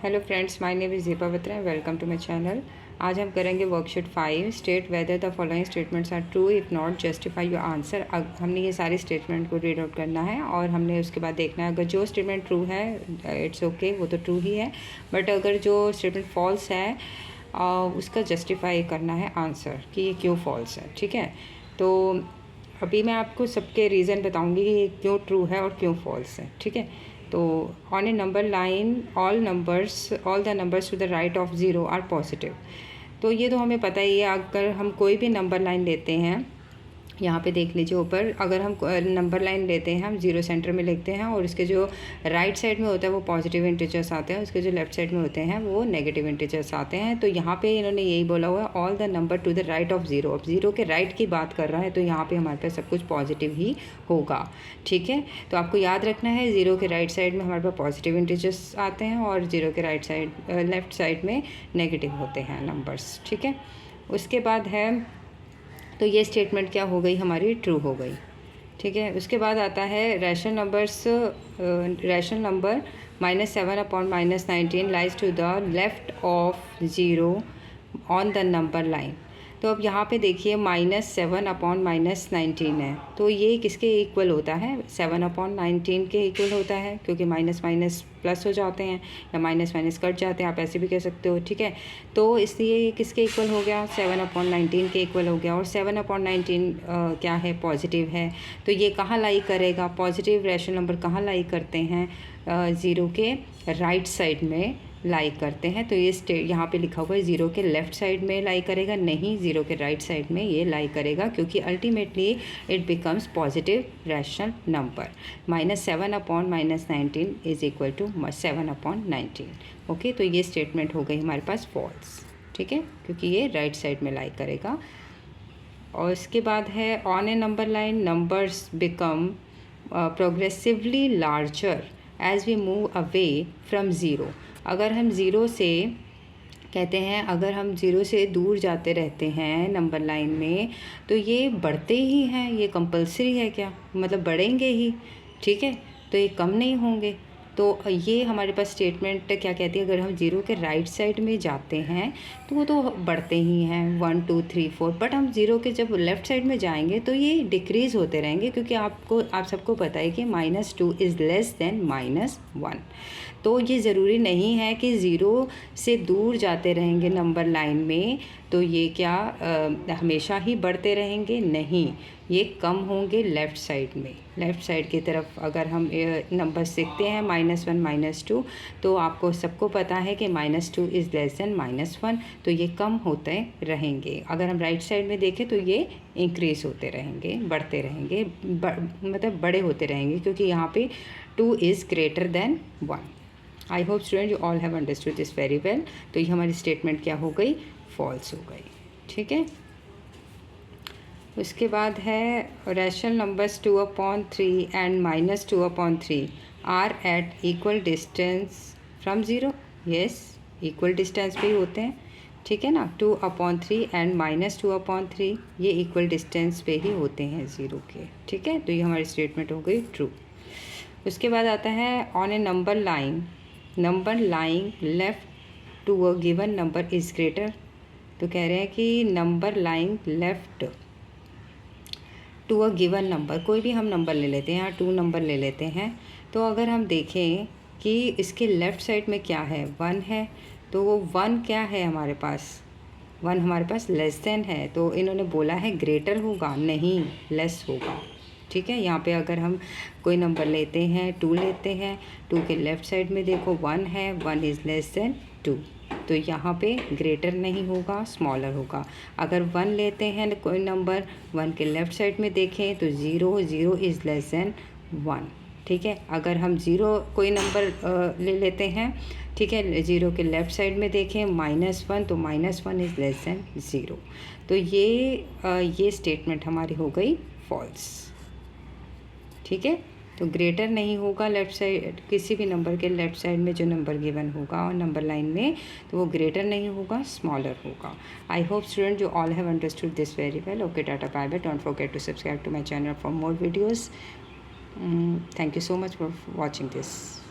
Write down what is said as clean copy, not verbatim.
Hello friends, my name is Deepa Batra, welcome to my channel. आज हम करेंगे worksheet 5। State whether the following statements are true, if not justify your answer. अब हमने ये सारे statement को रीड आउट करना है और हमने उसके बाद देखना है अगर जो स्टेटमेंट ट्रू है इट्स ओके, वो तो ट्रू ही है, बट अगर जो स्टेटमेंट फॉल्स है उसका जस्टिफाई करना है आंसर कि ये क्यों फॉल्स है। ठीक है, तो अभी मैं आपको सबके रीज़न बताऊंगी कि क्यों ट्रू है और क्यों फॉल्स है। ठीक है, तो on a number line all the numbers to the right of zero are positive. तो ये तो हमें पता ही है, अगर हम कोई भी नंबर लाइन लेते हैं, यहाँ पे देख लीजिए ऊपर, अगर हम नंबर लाइन लेते हैं, हम जीरो सेंटर में लिखते हैं और इसके जो राइट साइड में होता है वो पॉजिटिव इंटीजर्स आते हैं, उसके जो लेफ्ट साइड में होते हैं वो नेगेटिव इंटीजर्स आते हैं। तो यहाँ पे इन्होंने यही बोला हुआ है all the number two the right of zero. अब ज़ीरो के राइट की बात कर रहा है तो यहाँ पे हमारे पास सब कुछ पॉजिटिव ही होगा। ठीक है, तो आपको याद रखना है ज़ीरो के राइट साइड में हमारे पास पॉजिटिव इंटीजर्स आते हैं और ज़ीरो के राइट साइड लेफ्ट साइड में नेगेटिव होते हैं नंबर्स। ठीक है, उसके बाद है, तो ये स्टेटमेंट क्या हो गई हमारी, ट्रू हो गई। ठीक है, उसके बाद आता है rational number -7/-19 lies to the left of zero on the number line. तो अब यहाँ पे देखिए -7/-19 है, तो ये किसके इक्वल होता है, 7/19 के इक्वल होता है, क्योंकि माइनस माइनस प्लस हो जाते हैं या माइनस माइनस कट जाते हैं, आप ऐसे भी कह सकते हो। ठीक है, तो इसलिए ये किसके इक्वल हो गया, 7/19 के इक्वल हो गया। और 7/19 क्या है, पॉजिटिव है, तो ये कहाँ लाई करेगा, पॉजिटिव रैशनल नंबर कहाँ लाई करते हैं, ज़ीरो के राइट साइड में लाई करते हैं। तो ये यहाँ पे लिखा हुआ है ज़ीरो के लेफ़्ट साइड में लाई करेगा, नहीं, ज़ीरो के राइट साइड में ये लाई करेगा, क्योंकि ultimately it becomes positive rational number. -7/-19 is equal to 7/19। Okay, तो ये स्टेटमेंट हो गई हमारे पास फॉल्स। ठीक है, क्योंकि ये राइट साइड में लाई करेगा। और इसके बाद है on a number line numbers become progressively larger as we move away from zero. अगर हम ज़ीरो से कहते हैं, अगर हम ज़ीरो से दूर जाते रहते हैं नंबर लाइन में, तो ये बढ़ते ही हैं, ये कंपलसरी है क्या, मतलब बढ़ेंगे ही। ठीक है, तो ये कम नहीं होंगे। तो ये हमारे पास स्टेटमेंट क्या कहती है, अगर हम ज़ीरो के राइट साइड में जाते हैं तो वो तो बढ़ते ही हैं 1 2 3 4, बट हम ज़ीरो के जब लेफ़्ट साइड में जाएंगे तो ये डिक्रीज़ होते रहेंगे, क्योंकि आप सबको पता है कि -2 इज़ लेस देन -1। तो ये ज़रूरी नहीं है कि ज़ीरो से दूर जाते रहेंगे नंबर लाइन में तो ये क्या हमेशा ही बढ़ते रहेंगे, नहीं, ये कम होंगे लेफ़्ट साइड में। लेफ़्ट साइड की तरफ अगर हम नंबर सीखते हैं -1 -2, तो आपको सबको पता है कि -2 इज़ लेस देन -1, तो ये कम होते रहेंगे। अगर हम राइट साइड में देखें तो ये इंक्रीज़ होते रहेंगे, बढ़ते रहेंगे, मतलब बड़े होते रहेंगे, क्योंकि यहाँ पे 2 is greater than 1। I hope student you all have understood this very well. तो ये हमारी स्टेटमेंट क्या हो गई, फॉल्स हो गई। ठीक है, उसके बाद है rational numbers 2/3 and -2/3 are at equal distance from zero. Yes, equal distance पे ही होते हैं। ठीक है ना, 2/3 एंड -2/3 ये इक्वल डिस्टेंस पे ही होते हैं ज़ीरो के। ठीक है, तो ये हमारी स्टेटमेंट हो गई ट्रू। उसके बाद आता है on a number line left to a given number is greater. तो कह रहे हैं कि number line left to a given number, कोई भी हम नंबर ले लेते हैं, यहाँ 2 नंबर ले लेते हैं, तो अगर हम देखें कि इसके लेफ़्ट साइड में क्या है, 1 है, तो वो 1 क्या है हमारे पास, 1 हमारे पास लेस देन है, तो इन्होंने बोला है ग्रेटर होगा, नहीं, लेस होगा। ठीक है, यहाँ पे अगर हम कोई नंबर लेते हैं, 2 लेते हैं, 2 के लेफ़्ट साइड में देखो 1 है, 1 इज़ लेस देन 2, तो यहाँ पे ग्रेटर नहीं होगा, स्मॉलर होगा। अगर 1 लेते हैं कोई नंबर, 1 के लेफ़्ट साइड में देखें तो 0 इज़ लेस देन 1। ठीक है, अगर हम 0 कोई नंबर ले लेते हैं, ठीक है, 0 के लेफ़्ट साइड में देखें -1, तो -1 इज़ लेस देन 0। तो ये स्टेटमेंट हमारी हो गई फॉल्स। ठीक है, तो ग्रेटर नहीं होगा लेफ़्ट साइड, किसी भी नंबर के लेफ़्ट साइड में जो नंबर गिवन होगा और नंबर लाइन में, तो वो ग्रेटर नहीं होगा, स्मॉलर होगा। I hope student you all have understood this very well. Okay, tata, bye bye, don't forget to subscribe to my channel for more videos. Thank you so much for watching this.